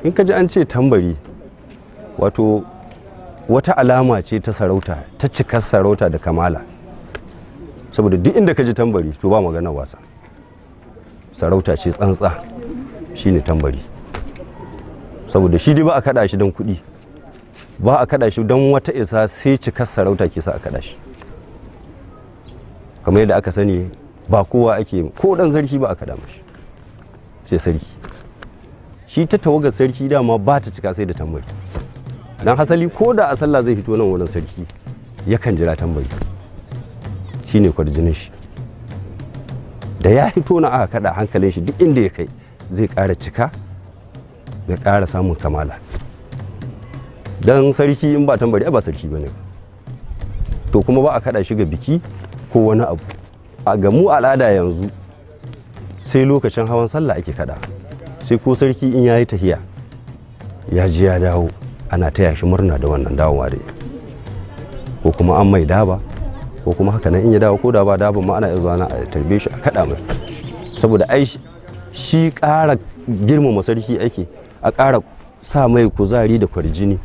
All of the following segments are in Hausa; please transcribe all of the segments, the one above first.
in ka ji an ce tambari wato wata alama ce ta sarauta, ta cikar sarauta da kamala, saboda duk inda ka ji tambari to ba magana wasa, sarauta ce tsantsa shine tambari. Saboda shi dai ba a kada shi don kuɗi, ba a kada shi don wata isa, sai cikar sarauta ke sa a kada shi. Kamar yadda aka sani ba kowa ake, ko dan sarki ba a kada mashi, sai sarki. Shi ta tawagar sarki dama ba ta cika sai da tambari. Dan hasali ko da a sallah zai fito nan wurin sarki yakan jira tambari, shine kwarjinin shi. Da ya fito na aka kada hankalin shi duk inda ya kai zai ƙara cika, ya ƙara samun kamala. Dan sarki in ba tambari ba sarki bane. To kuma ba a kada shi ga biki ko wani abu. A ga mu al'ada yanzu sai lokacin hawan sallah ake kada, sai ko sarki in yayi tahiya ya ji ya dawo ana taya shi murna da wannan dawowa da ko kuma an mai daba, ko kuma haka nan in ya dawo ko da ba daba ma ana iya zuwa a tarbe shi a kada mai, saboda ai shi ƙara girmama sarki ake, a ƙara sa mai kuzari da kwarjini.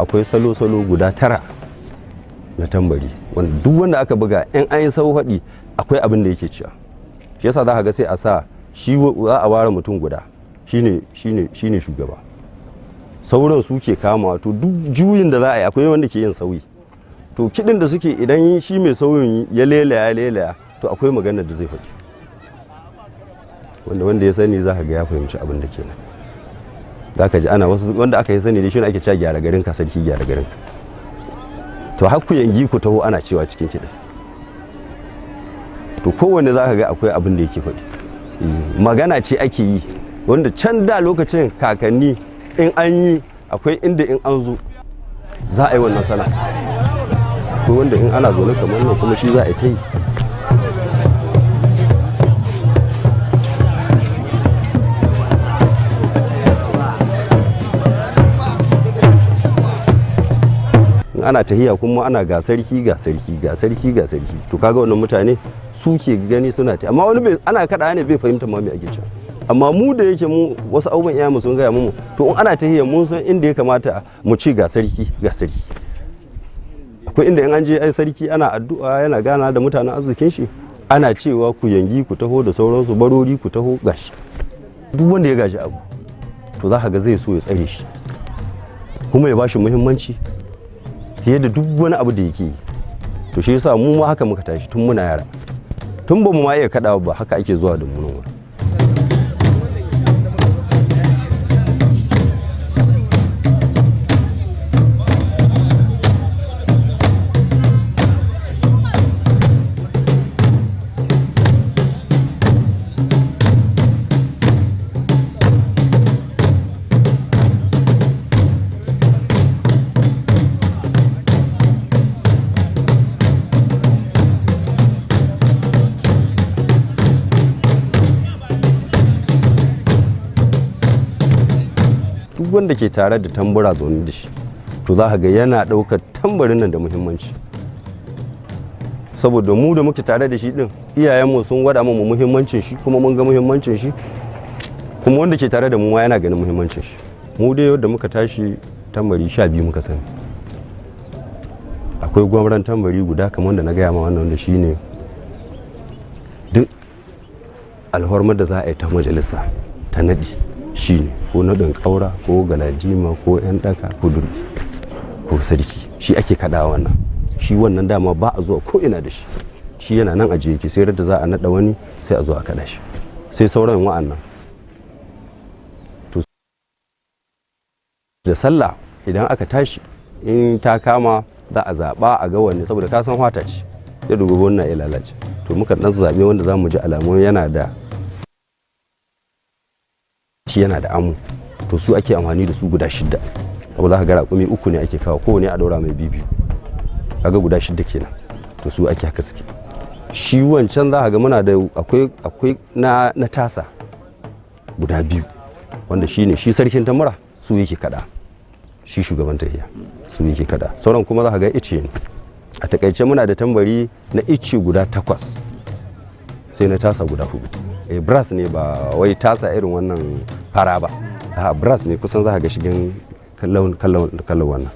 Akwai salo-salo guda 9 na tambari, wanda duk wanda aka buga in an yi sau haɗi akwai abin da yake cewa. Shi yasa za ka ga sai a sa shi za a ware mutum guda shine shugaba, sauran su ke kama. To duk juyin da za a yi akwai wanda ke yin sauyi, to kiɗin da suke idan shi mai sauyin ya lelaya to akwai maganar da zai faɗi, wanda ya sani za ka ga ya fahimci abin da kenan. Za ka ji ana wasu wanda aka yi sani da shi ne ake cewa gyara garin ka sarki gyara garin ka. To har ku yangi ku taho ana cewa cikin kiɗa. To kowanne za ka ga akwai abin da yake faɗi. Magana ce ake yi wanda can da lokacin kakanni in an yi akwai inda in an zo za a yi wannan sana. Akwai wanda in ana zaune kamar nan kuma shi za a yi ta yi. Ana tahiya kuma ana ga sarki to kaga wannan mutane su ke gani suna ta, amma wani ana kada ne bai fahimta ma me ake cewa. Amma mu da yake mu wasu abubuwan iyamu sun gaya mu, to in ana tahiya mun san inda ya kamata mu ci ga sarki. Akwai inda in an je ai sarki ana addu'a yana gana da mutanen arzikin shi, ana cewa ku yangi ku taho da sauransu, barori ku taho gashi. Duk wanda ya gaji abu to za ka ga zai so ya tsare shi kuma ya bashi muhimmanci fiye da duk wani abu da yake yi. To shi yasa mu ma haka muka tashi tun muna yara, tun ba mu ma iya kaɗawa ba haka ake zuwa da mu nan. Wanda ke tare da tambura zaune da shi to za ka ga yana ɗaukar tambarin nan da muhimmanci, saboda mu da muke tare da shi din iyayenmu sun gwada mu muhimmancin shi kuma mun ga muhimmancin shi, kuma wanda ke tare da mu ma yana ganin muhimmancin shi. Mu dai yadda muka tashi tambari 12 muka sani. Akwai gwamnan tambari guda kamar da na gaya ma wannan, wanda shine duk alhormar da za a yi ta majalisa ta naɗi shine ko naɗin ƙaura ko galadima ko 'yan ɗaka ko durbi akwai sarki shi ake kaɗawa wannan, shi wannan dama ba a zuwa ko ina da shi, shi yana nan ajiye yake, sai da za a naɗa wani sai a zo a kaɗa shi, sai sauran wa'annan. To da sallah idan aka tashi in ta kama za a zaɓa a ga wani, saboda ka san hwata ce ya dubi wannan ya lalace, to muka ɗan zaɓe wanda za mu ji alamun yana da amu, to su ake amfani da su guda 6, saboda za ka ga raƙumi 3 ne ake kawo, kowane a ɗaura mai biyu, kaga guda 6 kenan, to su ake haka suke. Shi wancan za ka ga muna da akwai na tasa guda 2 wanda shi sarkin tamura su yake kada, shi shugaban tahiya su yake kada, sauran kuma za ka ga ice ne. A takaice muna da tambari na ice guda 8 sai na tasa guda 4. Brass ne, ba wai tasa irin wannan fara ba, brass ne, kusan za ka ga shigin kallon wannan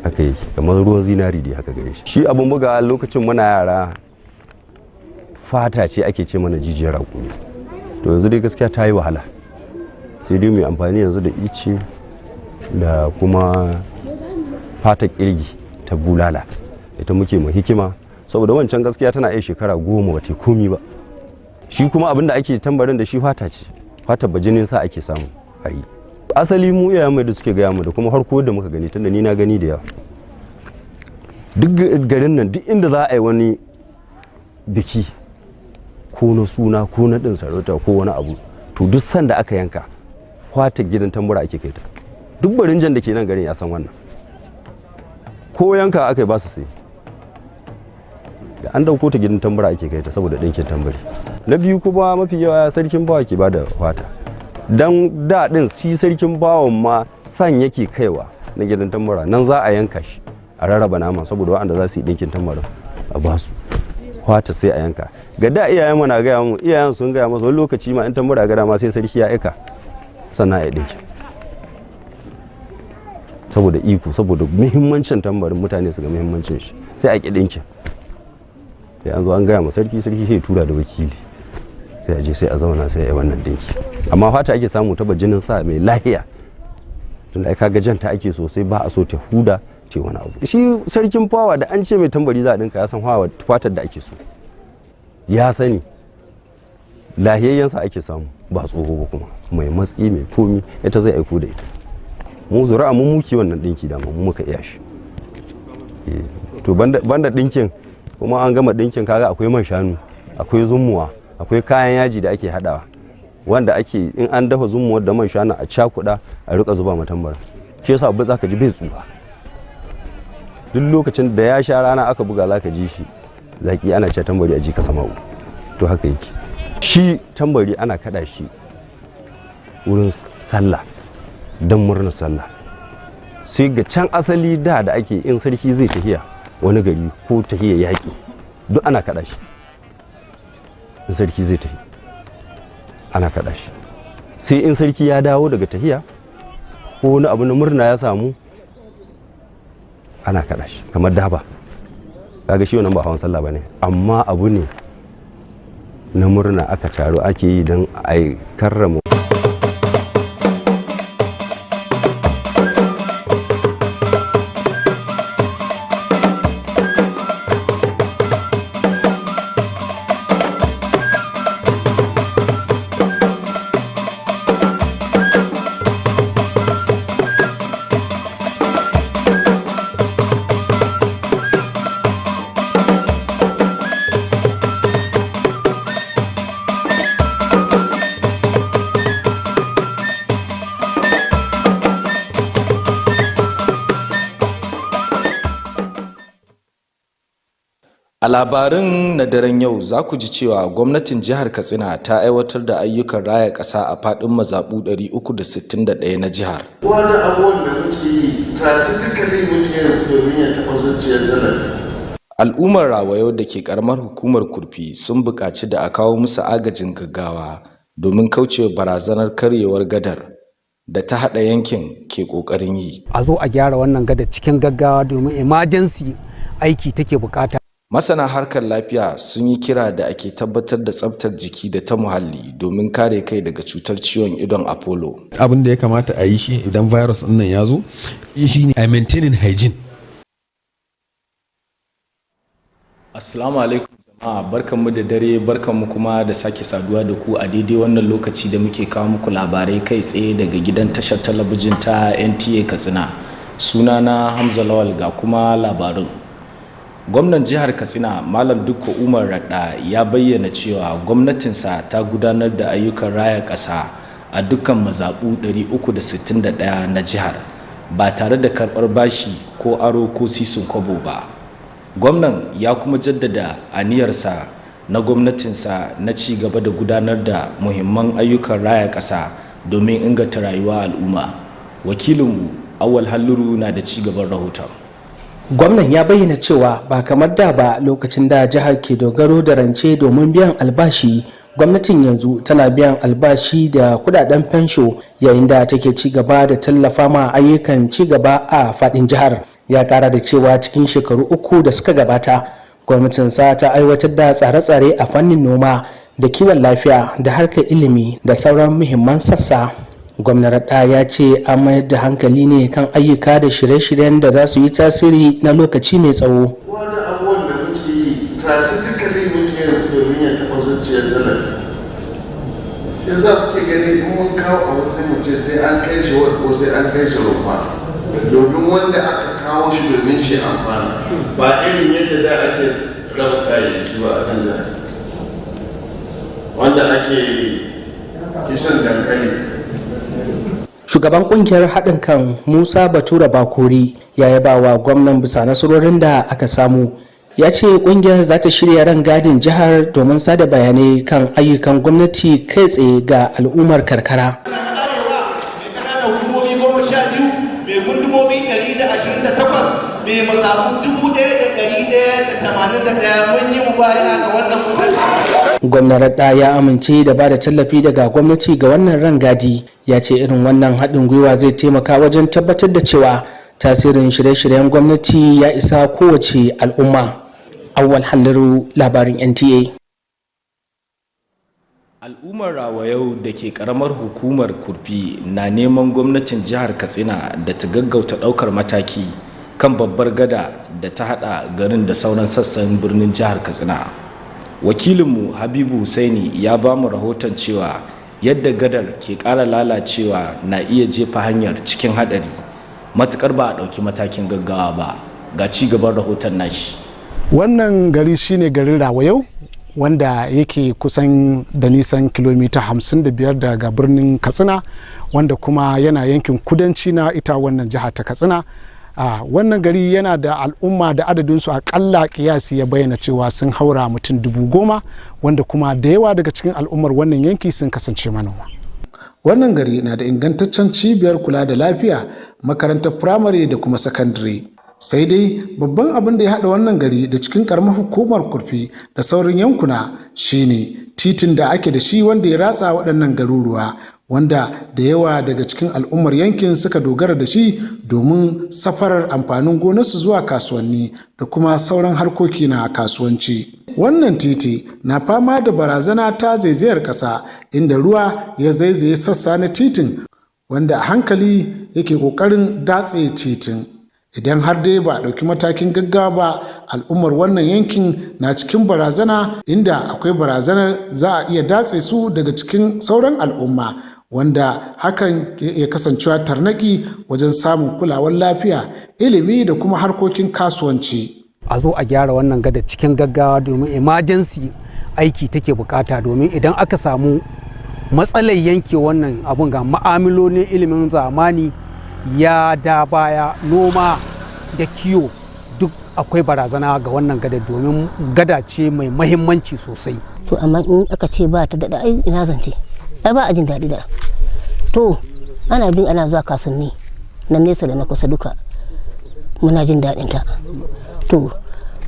haka yi kamar ruwan zinari dai haka gare shi. Shi abun buga lokacin muna yara fata ce ake ce mana jijiyar raƙumi, to yanzu dai gaskiya ta yi wahala, sai dai mai amfani yanzu da ice da kuma fata kirgi ta bulala, ita muke mu hikima, saboda wancan gaskiya tana iya shekara 10 bata komi ba. Shi kuma abin da ake tambarin da shi fata ce, fata bajinin sa ake samu a yi. Asali mu iyayen mai da suke gaya mu da kuma harko da muka gani, tunda ni na gani da yawa, duk garin nan duk inda za a yi wani biki ko na suna ko na ɗin sarauta ko wani abu, to duk sanda aka yanka fata gidan tambura ake kai ta. Duk barinjan da ke nan garin ya san wannan, ko yanka aka yi ba su sai da an dauko ta gidan tambura ake kai ta saboda ɗinkin tambari. Na biyu kuma mafi yawa sarkin bawa ke bada fata, dan daɗin shi sarkin bawan ma san yake kaiwa na gidan tambura, nan za a yanka shi a rarraba nama, saboda waɗanda za su yi ɗinkin tambarin a ba su fata sai a yanka. Ga da iyayen mu na gaya mu, iyayen sun gaya masa wani lokaci ma in tambura ga dama sai sarki ya aika sannan a yi ɗinkin, saboda iko, saboda muhimmancin tambarin, mutane su ga muhimmancin shi sai a ƙi ɗinkin. Sai an zo an gaya ma sarki sai tura da wakili, sai a je sai a zauna sai a yi wannan ɗinki. Amma fata ake samu ta bajinin sa mai lahiya, tunda ai kaga janta ake sosai, ba a so ta huda ce wani abu. Shi sarkin fawa da an ce mai tambari za a ɗinka ya san fatar da ake so, ya sani lahiyayyansa ake samu, ba tsoho ba kuma mai matsi mai komi, ita zai aiko da ita. Mu zuri'a mun muke wannan ɗinki da mu muka iya shi. To banda ɗinkin kuma an gama ɗinkin kaga akwai man shanu, akwai zumuwa, akwai kayan yaji da ake haɗawa, wanda ake in an dafa zumuwar da man shanu a cakuɗa a rika zuba ma tambar, shi yasa ba za ka ji bai tsufa. Duk lokacin da ya sha rana aka buga za ka ji shi zaki, ana ce tambari a ji ka sama'u, to haka yake. Shi tambari ana kaɗa shi wurin sallah don murnar sallah, sai ga can asali da ake in sarki zai tafiya wani gari ko tafiya yaƙi, duk ana kaɗa shi. In sarki zai tafi ana kaɗa shi, sai in sarki ya dawo daga tafiya ko wani abu na murna ya samu ana kaɗa shi, kamar daba, kaga shi wannan ba hawan sallah bane, amma abu ne na murna aka taro ake yi don a karrama. A labarin na daren yau za ku ji cewa gwamnatin jihar Katsina ta aiwatar da ayyukan raya ƙasa a faɗin mazaɓu 361 na jihar. Wani abubuwan da muke yi strategically muke yanzu domin ya taɓa zuciyar talaka. Al'ummar Rawayo da ke ƙaramar hukumar Kurfi sun buƙaci da a kawo musu agajin gaggawa domin kaucewa barazanar karyewar gadar da ta haɗa yankin ke ƙoƙarin yi. A zo a gyara wannan gadar cikin gaggawa domin emergency aiki take buƙata. Masana harkar lafiya sun yi kira da ake tabbatar da tsaftar jiki da ta muhalli domin kare kai daga cutar ciwon idon Apollo. Abin da ya kamata a yi shi idan virus ɗin nan ya zo shi ne a maintaining hygiene. Assalamu alaikum jama'a, barkanmu da dare, barkanmu kuma da sake saduwa da ku a daidai wannan lokaci da muke kawo muku labarai kai tsaye daga gidan tashar talabijin ta Nta Katsina. Sunana Hamza Lawal ga kuma labarin. Gwamnan jihar Katsina Malam Dukko Umar Radda ya bayyana cewa gwamnatinsa ta gudanar da ayyukan raya ƙasa a dukkan mazaɓu 361 na jihar ba tare da karɓar bashi ko aro ko sisin kwabo ba. Gwamnan ya kuma jaddada aniyarsa na gwamnatinsa na ci gaba da gudanar da muhimman ayyukan raya ƙasa domin inganta rayuwa al'umma. Wakilinmu Awal Halluru na da ci gaban rahoton. Gwamnan ya bayyana cewa ba kamar da ba lokacin da jihar ke dogaro da rance domin biyan albashi, gwamnatin yanzu tana biyan albashi da kudaden fensho yayin da take ci gaba da tallafa ma ayyukan ci gaba a fadin jihar. Ya kara da cewa cikin shekaru 3 da suka gabata gwamnatinsa ta aiwatar da tsare-tsare a fannin noma da kiwon lafiya da harkar ilimi da sauran muhimman sassa. Gwamnan Radda ya ce an mayar da hankali ne kan ayyuka da shirye-shiryen da za su yi tasiri na lokaci mai tsawo. Wani abubuwan da muke yi strategically muke yanzu domin ya taɓa zuciyar talaka. Ya sa kuke gani in mun kawo a wasu mu ce sai an kai shi ko sai an kai shi rumfa. Domin wanda aka kawo shi domin shi amfana. Ba irin yadda da ake raba kayayyaki ba a kan jihar. Wanda ake kishan dankali. Shugaban kungiyar haɗin kan Musa Batura Bakori ya yaba wa gwamnan bisa nasarorin da aka samu. Ya ce kungiyar za ta shirya rangadin jihar domin sada bayanai kan ayyukan gwamnati kai tsaye ga al'ummar karkara. mai gundumomi 128 mai mazabu 1181 mun yi mubari'a ga wannan gwamnati. Gwamnan Radda ya amince da ba da tallafi daga gwamnati ga wannan rangadi. Ya ce irin wannan haɗin gwiwa zai taimaka wajen tabbatar da cewa tasirin shirye-shiryen gwamnati ya isa kowace al'umma. Awwal Halliru, labarin Nta. Al'ummar Rawayau da ke karamar hukumar Kurfi na neman gwamnatin jihar Katsina da ta gaggauta ɗaukar mataki kan babbar gada da ta haɗa garin da sauran sassan birnin jihar Katsina. Wakilinmu Habibu Husaini ya ba mu rahoton cewa yadda gadar ke ƙara lalacewa na iya jefa hanyar cikin haɗari matuƙar ba a ɗauki matakin gaggawa ba. Ga ci gaban rahoton nashi. Wannan gari shine garin Rawayau, wanda yake kusan da nisan kilomita 55 daga birnin Katsina, wanda kuma yana yankin kudanci na ita wannan jiha ta Katsina. Wannan gari yana da al'umma da adadinsu akalla kiyasi ya bayyana cewa sun haura mutum 10,000, wanda kuma da yawa daga cikin al'ummar wannan yanki sun kasance manoma. Wannan gari na da ingantaccen cibiyar kula da lafiya, makarantar firamare da kuma sakandare. Sai dai babban abin da ya haɗa wannan gari da cikin karamar hukumar Kurfi da sauran yankuna shine titin da ake da shi wanda ya ratsa waɗannan garuruwa, wanda da yawa daga cikin al'ummar yankin suka dogara da shi domin safarar amfanin gonarsu zuwa kasuwanni da kuma sauran harkoki na kasuwanci. Wannan titi na fama da barazana ta zaizayar ƙasa, inda ruwa ya zaizaye sassa na titin, wanda a hankali yake ƙoƙarin datse titin. Idan har dai ba a ɗauki matakin gaggawa ba, al'ummar wannan yankin na cikin barazana, inda akwai barazanar za a iya datse su daga cikin sauran al'umma, wanda hakan ke iya kasancewa tarnaki wajen samun kulawar lafiya, ilimi da kuma harkokin kasuwanci. A zo a gyara wannan gada cikin gaggawa domin emergency aiki take bukata, domin idan aka samu matsalar yanke wannan abun ga ma'amalolin ilimin zamani ya da baya, noma da kiwo duk akwai barazana ga wannan gada, domin gada ce mai mahimmanci sosai. To amma in aka ce ba ta daɗa, ai ina zance, ai ba a jin daɗi da. To ana bin ana zuwa kasuwanni na nesa da na kusa duka, muna jin daɗin ta. To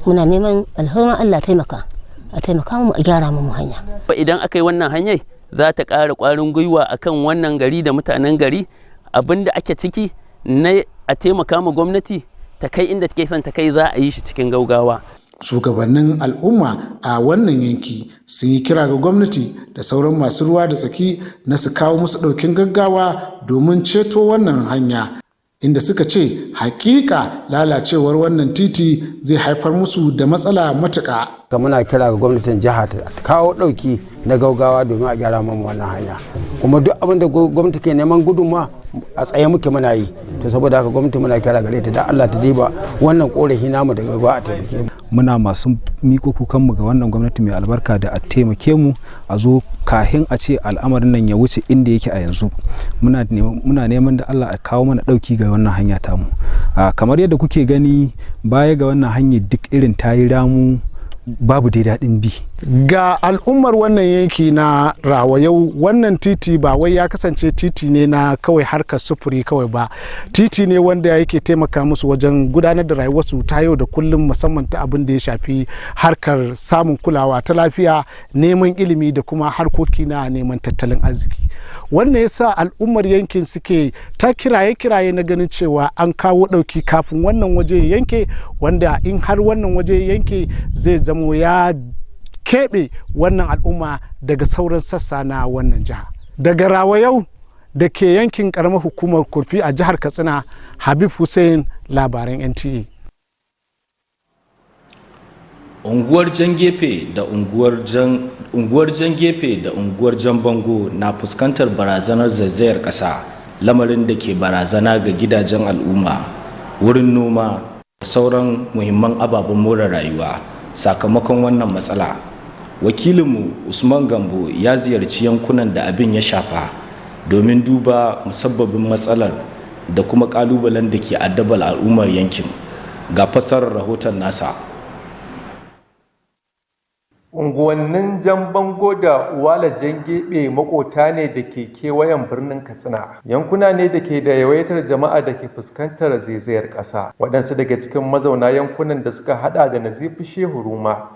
muna neman alhurma Allah taimaka, a taimaka mu a gyara mu hanya. Idan aka yi wannan hanyar za ta ƙara ƙwarin gwiwa akan wannan gari da mutanen gari. Abin da ake ciki na a taimaka ma gwamnati ta kai inda take son ta kai, za a yi shi cikin gaugawa. Shugabannin al'umma a wannan yanki sun yi kira ga gwamnati da sauran masu ruwa da tsaki na su kawo musu ɗaukin gaggawa domin ceto wannan hanya, inda suka ce hakika lalacewar wannan titi zai haifar musu da matsala matuƙa. Muna kira ga gwamnatin jiha ta kawo ɗauki na gaugawa domin a gyara mamu wannan hanya, kuma duk abin da gwamnati ke neman gudunma a tsaye muke muna yi. To saboda haka gwamnati muna kira gare ta da Allah ta diba wannan korafi namu da gaggawa a taimake mu. Muna masu miko kukanmu ga wannan gwamnati mai albarka da a taimake mu a zo kahin a ce al'amarin nan ya wuce inda yake a yanzu. Muna neman da Allah a kawo mana ɗauki ga wannan hanya tamu. Kamar yadda kuke gani baya ga wannan hanyar duk irin tayi ramu babu dai daɗin bi. Ga al'ummar wannan yanki na Rawayau, wannan titi ba wai ya kasance titi ne na kawai harkar sufuri kawai ba, titi ne wanda yake taimaka musu wajen gudanar da rayuwarsu ta yau da kullum, musamman ta abin da ya shafi harkar samun kulawa ta lafiya, neman ilimi da kuma harkoki na neman tattalin arziki. Wannan ya sa al'ummar yankin suke ta kiraye-kiraye na ganin cewa an kawo ɗauki kafin wannan waje yanke, wanda in har wannan waje yanke zai zamo ya keɓe wannan al'umma daga sauran sassa na wannan jiha. Daga Rawayau da ke yankin ƙaramar hukumar Kurfi a jihar Katsina, Habib Hussein, labaran NTA. Unguwar Jan Gefe da unguwar Jan Gefe da unguwar Jan Bango na fuskantar barazanar zaizayar ƙasa, lamarin da ke barazana ga gidajen al'umma, wurin noma da sauran muhimman ababen more rayuwa. Sakamakon wannan matsala, wakilinmu Usman Gambo ya ziyarci yankunan da abin ya shafa domin duba musabbabin matsalar da kuma kalubalen da ke addabar al'ummar yankin. Ga fassarar rahoton nasa. Unguwannin Jan Bango da Uwala Jan Gebe makota ne da ke kewayen birnin Katsina. Yankuna ne da ke da yawaitar jama'a da ke fuskantar zaizayar ƙasa. Waɗansu daga cikin mazauna yankunan da suka hada da Nazifi Shehu Ruma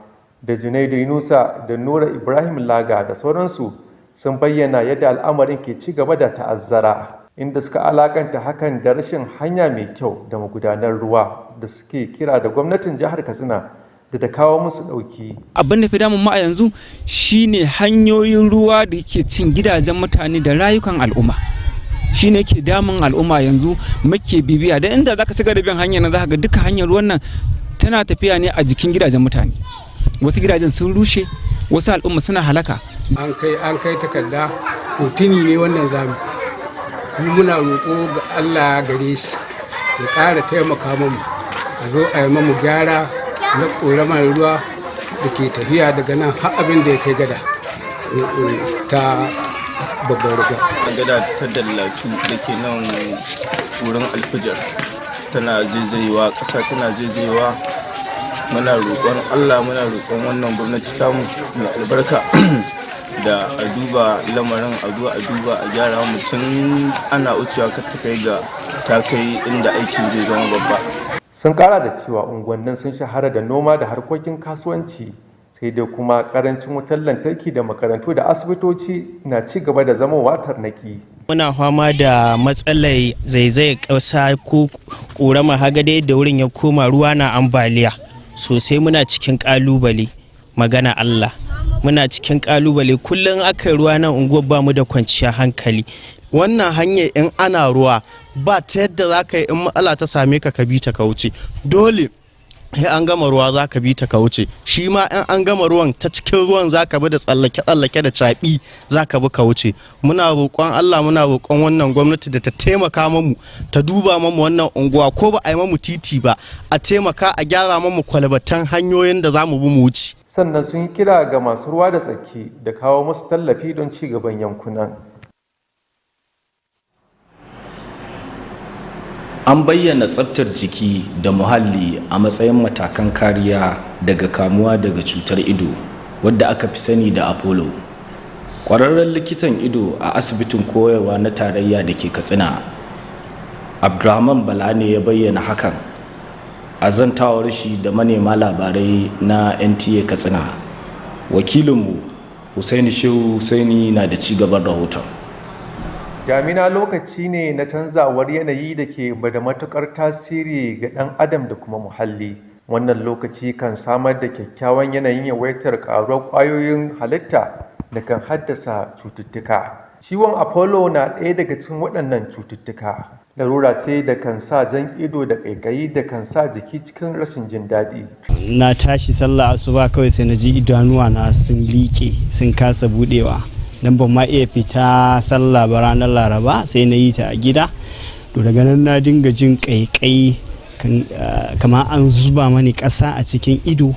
da Junaidu Yunusa da Nura Ibrahim Laga da sauransu sun bayyana yadda al'amarin ke ci gaba da ta'azzara, inda suka alakanta hakan da rashin hanya mai kyau da magudanar ruwa da suke kira da gwamnatin jihar Katsina da ta kawo musu ɗauki. Abin da fi damun mu a yanzu shine hanyoyin ruwa da ke cin gidajen mutane da rayukan al'umma. Shine ke damun al'umma yanzu muke bibiya, da inda zaka shiga da bin hanyar nan zaka ga duka hanyar ruwan nan tana tafiya ne a jikin gidajen mutane. Wasu gidajen sun rushe, wasu al'umma suna halaka. An kai takarda, to tuni ne wannan zamu. Muna roƙo ga Allah gare shi ya ƙara taimaka mu a zo a yi mamu gyara na ƙoramar ruwa da ke tafiya daga nan har abin da ya kai gada ta babbar ruwa. Gada ta dallatu da ke nan wurin alfijar tana zaizayewa, ƙasa tana zaizayewa. Muna roƙon Allah, muna roƙon wannan gwamnati tamu mai albarka da a duba lamarin, a zo a duba a gyara mutum ana wucewa ka ta kai inda aikin zai zama babba. Sun kara da cewa unguwannin sun shahara da noma da harkokin kasuwanci, sai dai kuma karancin wutar lantarki da makarantu da asibitoci na ci gaba da zamowa tarnaki. Muna fama da matsalar zaizayar ƙasa ko ƙorama, hagade da wurin ya koma ruwa na ambaliya sosai. Muna cikin ƙalubale, magana Allah, muna cikin ƙalubale. Kullum aka ruwa nan unguwar ba mu da kwanciyar hankali. Wannan hanyar in ana ruwa ba ta yadda za ka yi, in matsala ta same ka bi ta ka wuce, dole sai an gama ruwa za ka bi ta ka wuce. Shi ma in an gama ruwan ta cikin ruwan za ka bi da tsallake-tsallake da caɓi za ka bi ka wuce. Muna roƙon Allah, muna roƙon wannan gwamnati da ta taimaka mamu, ta duba mamu wannan unguwa, ko ba a yi mamu titi ba a taimaka a gyara mamu kwalbatan hanyoyin da za mu bi mu wuce. Sannan sun yi kira ga masu ruwa da tsaki da kawo musu tallafi don ci gaban yankunan. An bayyana tsaftar jiki da muhalli a matsayin matakan kariya daga kamuwa daga cutar ido wadda aka fi sani da Apollo. Ƙwararren likitan ido a asibitin koyarwa na tarayya da ke Katsina, Abdurrahman Bala ne ya bayyana hakan a zantawar shi da manema labarai na NTA Katsina. Wakilinmu Husaini Shehu Husaini na da ci gaban rahoton. Damina lokaci ne na canzawar yanayi da ke da matuƙar tasiri ga ɗan adam da kuma muhalli. Wannan lokaci kan samar da kyakkyawan yanayin yawaitar ƙaruwar ƙwayoyin halitta da kan haddasa cututtuka. Ciwon Apollo na ɗaya daga cikin waɗannan cututtuka. Larura ce da kan sa jan ido da ƙaiƙayi da kan sa jiki cikin rashin jin daɗi. Na tashi sallah asuba kawai sai na ji idanuwa na sun liƙe sun kasa buɗewa. Dan ban ma iya fita sallah ba ranar Laraba sai na yi ta a gida. To daga nan na dinga jin ƙaiƙayi kamar an zuba mani ƙasa a cikin ido.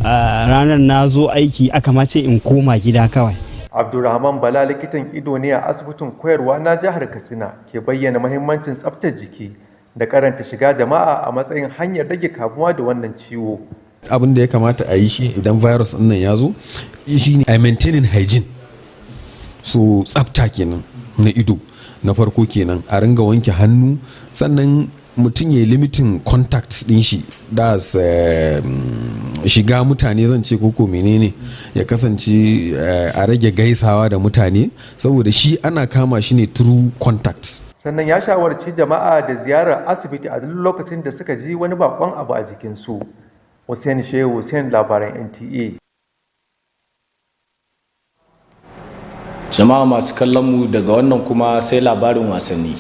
Ranar na zo aiki aka mace in koma gida kawai. Abdulrahman Bala likitan ido ne a asibitin koyarwa na jihar Katsina ke bayyana mahimmancin tsaftar jiki da karanta shiga jama'a a matsayin hanyar rage kamuwa da wannan ciwo. Abin da ya kamata a yi shi idan virus ɗin nan ya zo shi ne a maintaining hygiene. So tsafta kenan na ido na farko kenan a ringa wanke hannu sannan mutum ya yi limitin contacts din shi da shiga mutane zan ce koko menene ya kasance a rage gaisawa da mutane saboda shi ana kama shi ne through contact. Sannan ya shawarci jama'a da ziyarar asibiti a duk lokacin da suka ji wani bakon abu a jikinsu. Hussein Shehu, Hussein, labaran NTA. Jama'a masu kallon mu daga wannan kuma sai labarin wasanni.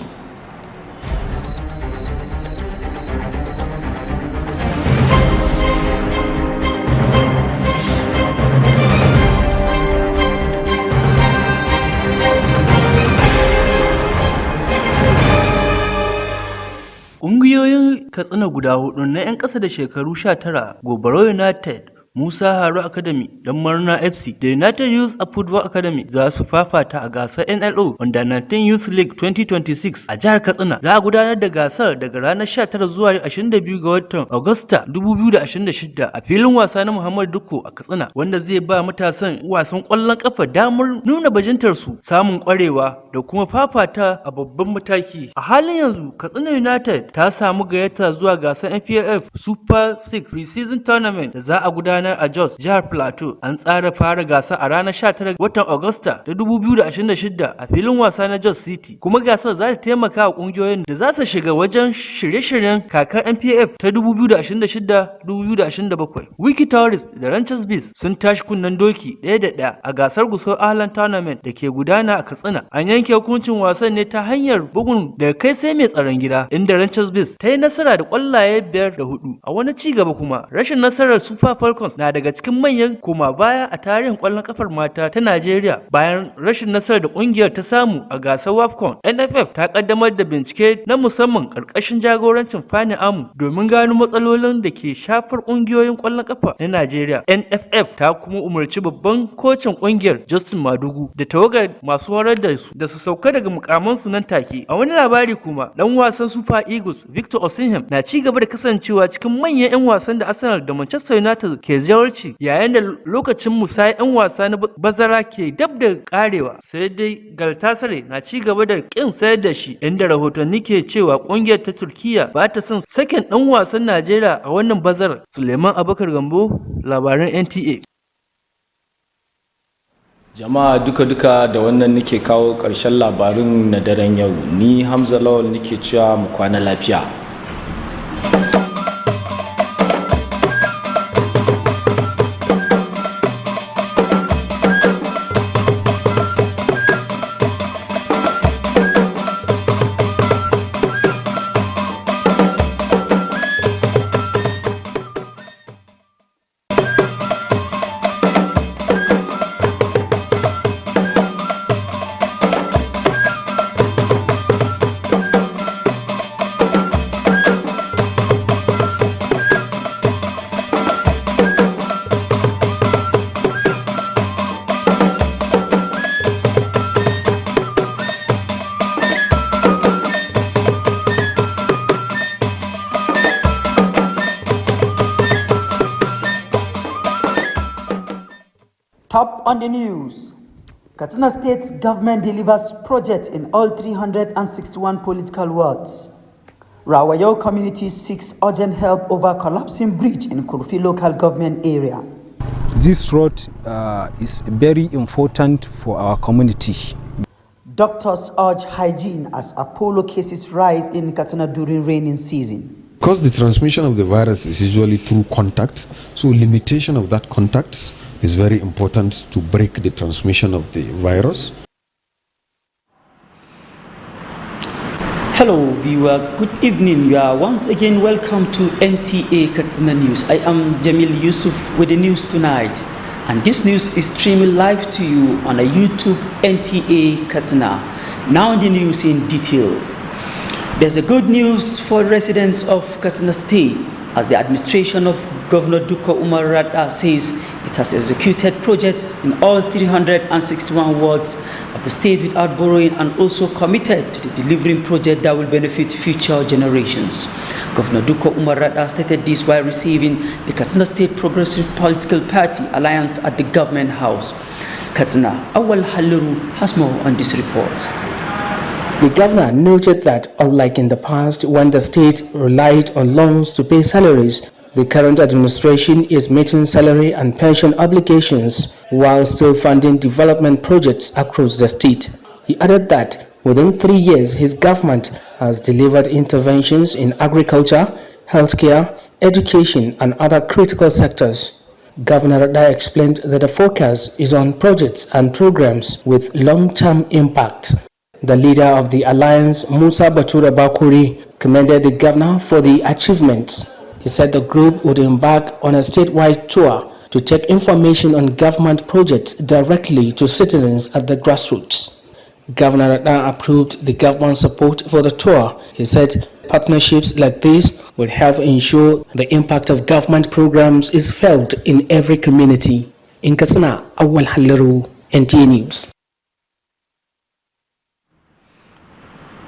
Ƙungiyoyin Katsina guda hudu na 'yan ƙasa da shekaru 19, Gobaro United, Musa Haru Academy, Dan Marna FC da United Youth Football Academy za su fafata a gasar NLO Under 19 Youth League 2026 a jihar Katsina. Za a gudanar da gasar daga ranar 19 zuwa 22 ga watan Agusta 2026 a filin wasa na Muhammad Dukko a Katsina, wanda zai ba matasan wasan ƙwallon ƙafa damar nuna bajintarsu, samun ƙwarewa da kuma fafata a babban mataki. A halin yanzu Katsina United ta samu gayyata zuwa gasar NPFL Super 6 Pre-Season Tournament da za a gudanar a Jos, jihar Plateau. An tsara fara gasa a ranar 19 watan Agusta da 2026 a filin wasa na Jos City. Kuma gasar za ta taimaka wa kungiyoyin da za su shiga wajen shirye-shiryen kakar NPF ta 2026-2027. Wiki Tourist da Ranchers Bees sun tashi kunnen doki 1-1 a gasar Gusau Ahlan Tournament da ke gudana a Katsina. An yanke hukuncin wasan ne ta hanyar bugun daga kai sai mai tsaron gida, inda Ranchers Bees ta yi nasara da kwallaye 5-4. A wani ci gaba kuma, rashin nasarar Super Falcons na daga cikin manyan koma baya a tarihin kwallon kafar mata ta Najeriya bayan rashin nasarar da kungiyar ta samu a gasar WAFCON. NFF ta kaddamar da bincike na musamman karkashin jagorancin Fani Amu domin gano matsalolin da ke shafar kungiyoyin kwallon kafa na Najeriya. NFF ta kuma umarci babban kocin kungiyar Justin Madugu da tawagar masu horar da su sauka daga mukamansu nan take. A wani labari kuma, dan wasan Super Eagles Victor Osimhen na ci gaba da kasancewa cikin manyan 'yan wasan da Arsenal da Manchester United ke jawarci, yayin da lokacin musayar 'yan wasa na bazara ke dab da karewa. Sai dai Galatasaray na ci gaba da kin sayar da shi, inda rahotanni ke cewa kungiyar ta Turkiya ba ta son sakin dan wasan Najeriya a wannan bazarar. Suleiman Abubakar Gambo, labaran NTA. Jama'a duka-duka da wannan nake kawo ƙarshen labarin na daren yau. Ni Hamza Lawal nake cewa mu kwana lafiya. Top on the news. Katsina State government delivers projects in all 361 political wards. Rawayo community seeks urgent help over collapsing bridge in Kurfi local government area. This road is very important for our community. Doctors urge hygiene as Apollo cases rise in Katsina during raining season. because the transmission of the virus is usually through contact, so limitation of that contact is very important to break the transmission of the virus. Hello viewer, good evening. You are once again welcome to Nta Katsina News. I am Jamil Yusuf with the news tonight, and this news is streaming live to you on a YouTube Nta Katsina. Now the news in detail. There's a good news for residents of Katsina State, as the administration of Governor Duka Umar Rada says it has executed projects in all 361 wards of the state without borrowing, and also committed to the delivering project that will benefit future generations. Governor Duka Umar Rada stated this while receiving the Katsina State Progressive Political Party Alliance at the Government House. Katsina, Awal Haliru has more on this report. The governor noted that unlike in the past when the state relied on loans to pay salaries, the current administration is meeting salary and pension obligations while still funding development projects across the state. He added that within 3 years, his government has delivered interventions in agriculture, healthcare, education, and other critical sectors. Governor Rada explained that the focus is on projects and programs with long-term impact. The leader of the alliance, Musa Batura Bakuri, commended the governor for the achievements. He said the group would embark on a statewide tour to take information on government projects directly to citizens at the grassroots. Governor Rada approved the government support for the tour. He said partnerships like this will help ensure the impact of government programs is felt in every community. In Katsina, Awal Haliru, NTA News.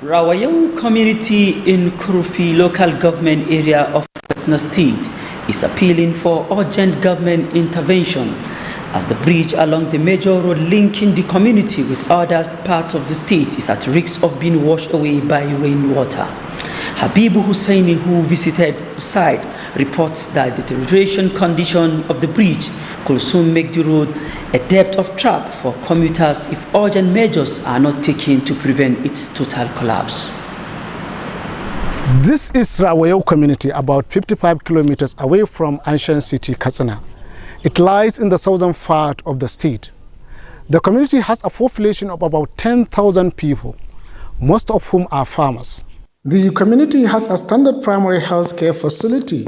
Rawayau community in Kurufi local government area of Katsina State is appealing for urgent government intervention as the bridge along the major road linking the community with other parts of the state is at risk of being washed away by rainwater. Habibu Hussaini, who visited the site, reports that the deterioration condition of the bridge could soon make the road a depth of trap for commuters if urgent measures are not taken to prevent its total collapse. This is Rawayau community, about 55 kilometers away from ancient city Katsina. It lies in the southern part of the state. The community has a population of about 10,000 people, most of whom are farmers. The community has a standard primary health care facility,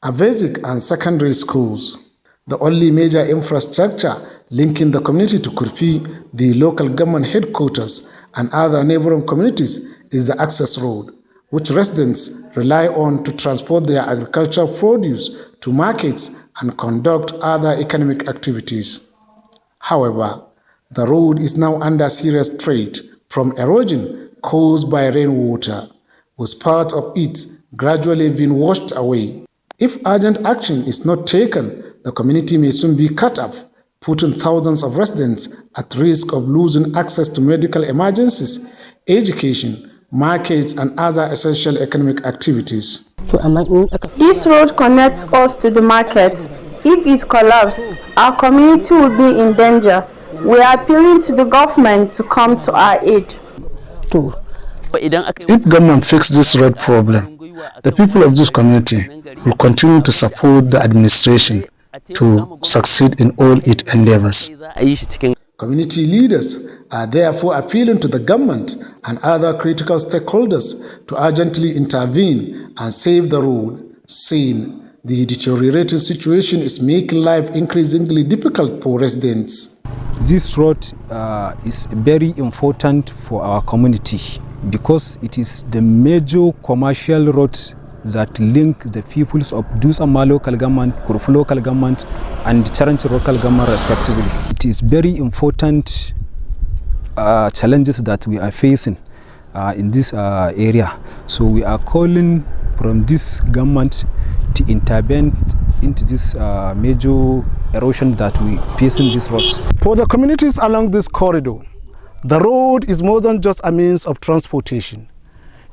a basic and secondary schools. The only major infrastructure linking the community to Kurpi, the local government headquarters, and other neighboring communities is the access road, which residents rely on to transport their agricultural produce to markets and conduct other economic activities. However, the road is now under serious threat from erosion caused by rainwater, with part of it gradually being washed away. If urgent action is not taken, the community may soon be cut off, putting thousands of residents at risk of losing access to medical emergencies, education, markets, and other essential economic activities. This road connects us to the market. If it collapses, our community will be in danger. We are appealing to the government to come to our aid. If government fixes this road problem, the people of this community will continue to support the administration to succeed in all its endeavors. Community leaders are therefore appealing to the government and other critical stakeholders to urgently intervene and save the road, saying the deteriorating situation is making life increasingly difficult for residents. This road is very important for our community because it is the major commercial road that link the peoples of Dusama local government, Kurufu local government, and Charanchi local government respectively. It is very important challenges that we are facing in this area. So we are calling from this government to intervene into this major erosion that we face in these roads. For the communities along this corridor, the road is more than just a means of transportation.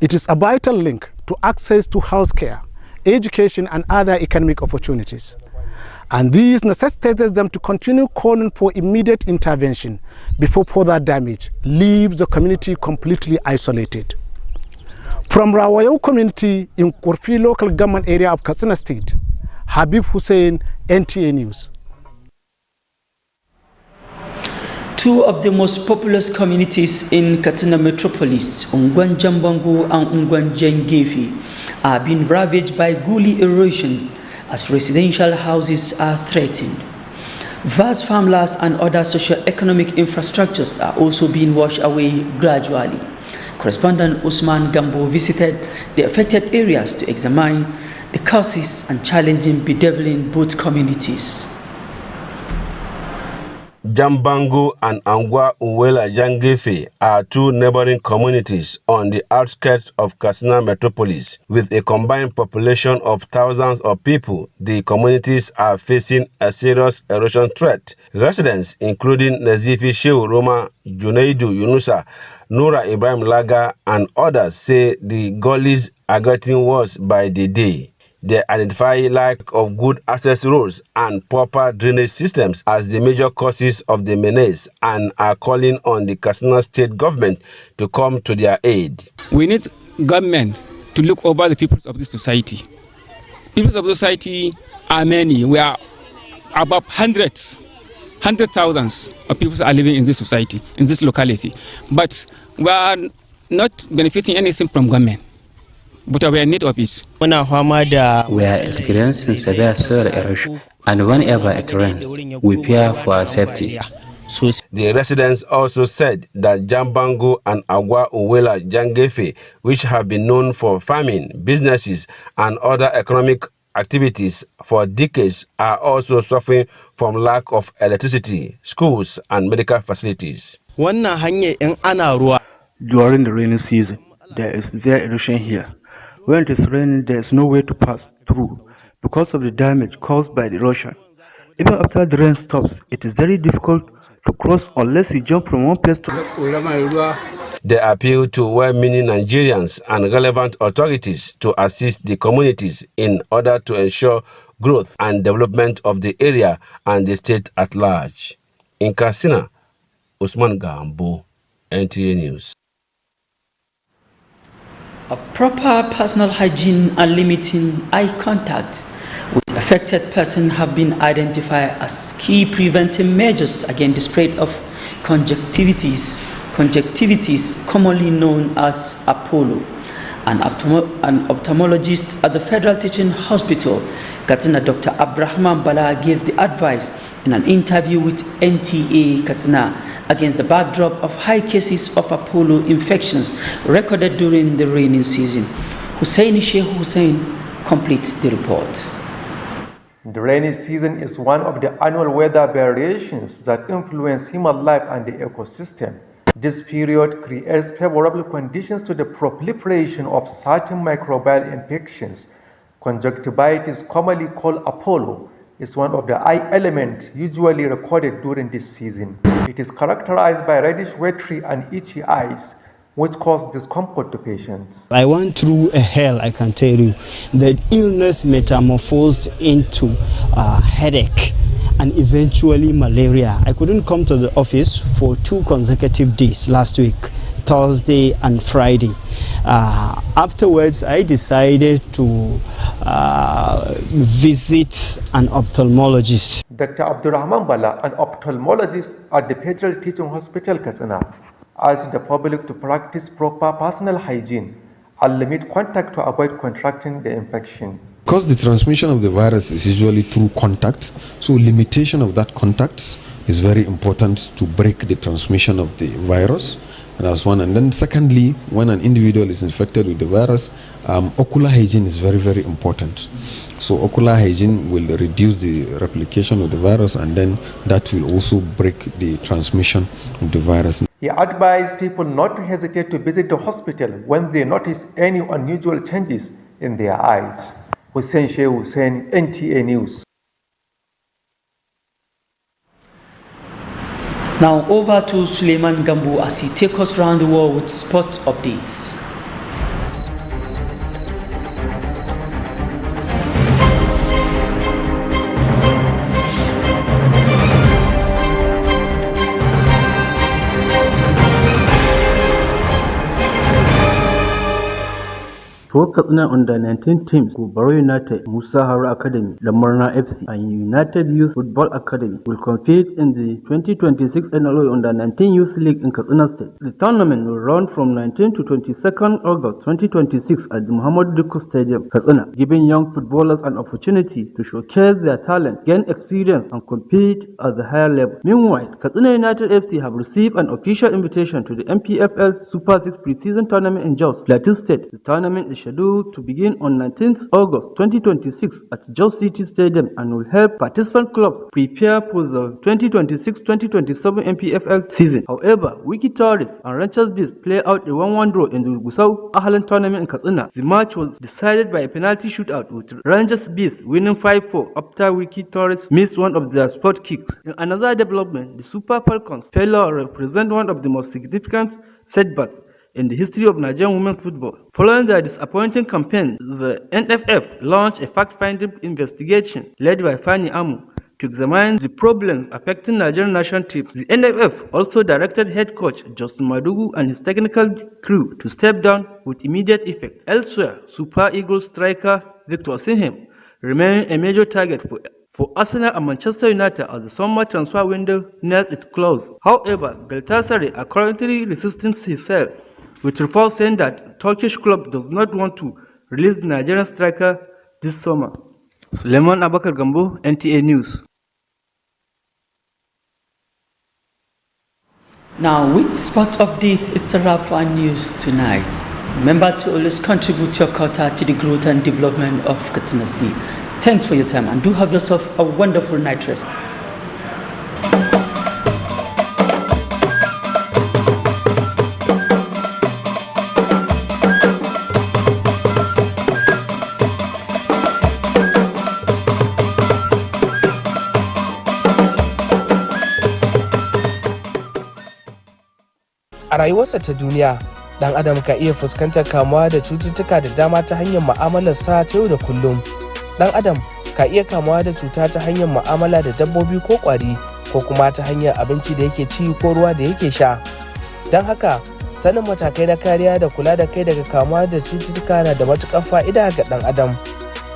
It is a vital link to access to healthcare, education, and other economic opportunities. And this necessitates them to continue calling for immediate intervention before further damage leaves the community completely isolated. From Rawayo community in Kurfi local government area of Katsina State, Habib Hussein, NTA News. Two of the most populous communities in Katsina metropolis, Ungwan Jambango and Ungwan Jengefi, are being ravaged by gully erosion as residential houses are threatened. Vast farmlands and other socio-economic infrastructures are also being washed away gradually. Correspondent Usman Gambo visited the affected areas to examine the causes and challenges bedeviling both communities. Jambango and Angwa Uwela Jangefe are two neighboring communities on the outskirts of Katsina metropolis. With a combined population of thousands of people, the communities are facing a serious erosion threat. Residents, including Nazifi Shehu Roma, Junaidu Yunusa, Nura Ibrahim Laga, and others, say the gullies are getting worse by the day. They identify lack of good access roads and proper drainage systems as the major causes of the menace and are calling on the Katsina state government to come to their aid. We need government to look over the peoples of this society. Peoples of the society are many. We are about hundreds, thousands of people are living in this society, in this locality. But we are not benefiting anything from government. But we are in need of it. We are experiencing severe soil erosion, and whenever it rains, we fear for our safety. The residents also said that Jambango and Agwa Uwela Jangefe, which have been known for farming, businesses, and other economic activities for decades, are also suffering from lack of electricity, schools, and medical facilities. During the rainy season, there is severe erosion here. When it is raining, there is no way to pass through because of the damage caused by the erosion. Even after the rain stops, it is very difficult to cross unless you jump from one place to another. They appeal to well-meaning Nigerians and relevant authorities to assist the communities in order to ensure growth and development of the area and the state at large. In Katsina, Usman Gambo, NTA News. A proper personal hygiene and limiting eye contact with affected person have been identified as key preventive measures against the spread of conjunctivitis commonly known as Apollo. An ophthalmologist at the Federal Teaching Hospital, Katsina, Dr. Abrahman Bala, gave the advice in an interview with Nta Katsina against the backdrop of high cases of Apollo infections recorded during the rainy season. Hussein Sheikh Hussein completes the report. The rainy season is one of the annual weather variations that influence human life and the ecosystem. This period creates favorable conditions to the proliferation of certain microbial infections. Conjunctivitis, commonly called Apollo, is one of the eye elements usually recorded during this season. It is characterized by reddish, watery, and itchy eyes, which cause discomfort to patients. I went through a hell, I can tell you. The illness metamorphosed into a headache and eventually malaria. I couldn't come to the office for 2 consecutive days last week, Thursday and Friday. Afterwards, I decided to visit an ophthalmologist. Dr. Abdurrahman Bala, an ophthalmologist at the Federal Teaching Hospital, Katsina, asked the public to practice proper personal hygiene and limit contact to avoid contracting the infection. Because the transmission of the virus is usually through contact, so limitation of that contact is very important to break the transmission of the virus. And that's one. And then secondly, when an individual is infected with the virus, ocular hygiene is very, very important. So ocular hygiene will reduce the replication of the virus, and then that will also break the transmission of the virus. He advised people not to hesitate to visit the hospital when they notice any unusual changes in their eyes. Hussein Sheikh Hussein, NTA News. Now over to Suleiman Gambo as he takes us around the world with sport updates. Four Katsina under-19 teams, Gobaro United, Musa Haru Academy, Lamarna FC, and United Youth Football Academy will compete in the 2026 NLO Under-19 Youth League in Katsina State. The tournament will run from 19 to 22nd August 2026 at the Muhammad Dukku Stadium, Katsina, giving young footballers an opportunity to showcase their talent, gain experience, and compete at the higher level. Meanwhile, Katsina United FC have received an official invitation to the MPFL Super 6 pre-season tournament in Jos, Plateau State. The tournament is scheduled to begin on 19th August 2026 at Jos City Stadium and will help participant clubs prepare for the 2026-2027 MPFL season. However, Wiki Tourists and Ranchers Bees play out a 1-1 draw in the Gusau Ahlan tournament in Katsina. The match was decided by a penalty shootout, with Rangers Bees winning 5-4 after Wiki Tourists missed one of their spot kicks. In another development, the Super Falcons failure represent one of the most significant setbacks in the history of Nigerian women's football. Following their disappointing campaign, the NFF launched a fact-finding investigation led by Fanny Amu to examine the problems affecting Nigerian national team. The NFF also directed head coach Justin Madugu and his technical crew to step down with immediate effect. Elsewhere, Super Eagles striker Victor Osimhen remains a major target for Arsenal and Manchester United as the summer transfer window nears its close. However, Galatasaray are currently resisting his sale, with reports saying that Turkish club does not want to release the Nigerian striker this summer. Suleiman Abakar Gambo, NTA News. Now, with sport update, it's a wrap for our news tonight. Remember to always contribute your quota to the growth and development of Katsina State. Thanks for your time and do have yourself a wonderful night rest. A rayuwarsa ta duniya, ɗan adam ka iya fuskantar kamuwa da cututtuka da dama ta hanyar mu'amalarsa ta yau da kullum. Ɗan adam ka iya kamuwa da cuta ta hanyar mu'amala da dabbobi ko ƙwari, ko kuma ta hanyar abinci da yake ci ko ruwa da yake sha. Don haka, sanin matakai na kariya da kula da kai daga kamuwa da cututtuka na da matuƙar fa'ida ga ɗan adam.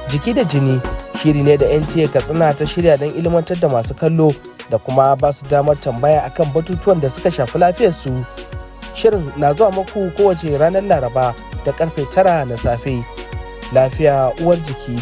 Jiki da jini shiri ne da NTA Katsina ta shirya don ilmantar da masu kallo da kuma ba su damar tambaya akan batutuwan da suka shafi lafiyarsu. Shirin na zuwa muku kowace ranar Laraba da karfe 9 na safe. Lafiya uwar jiki.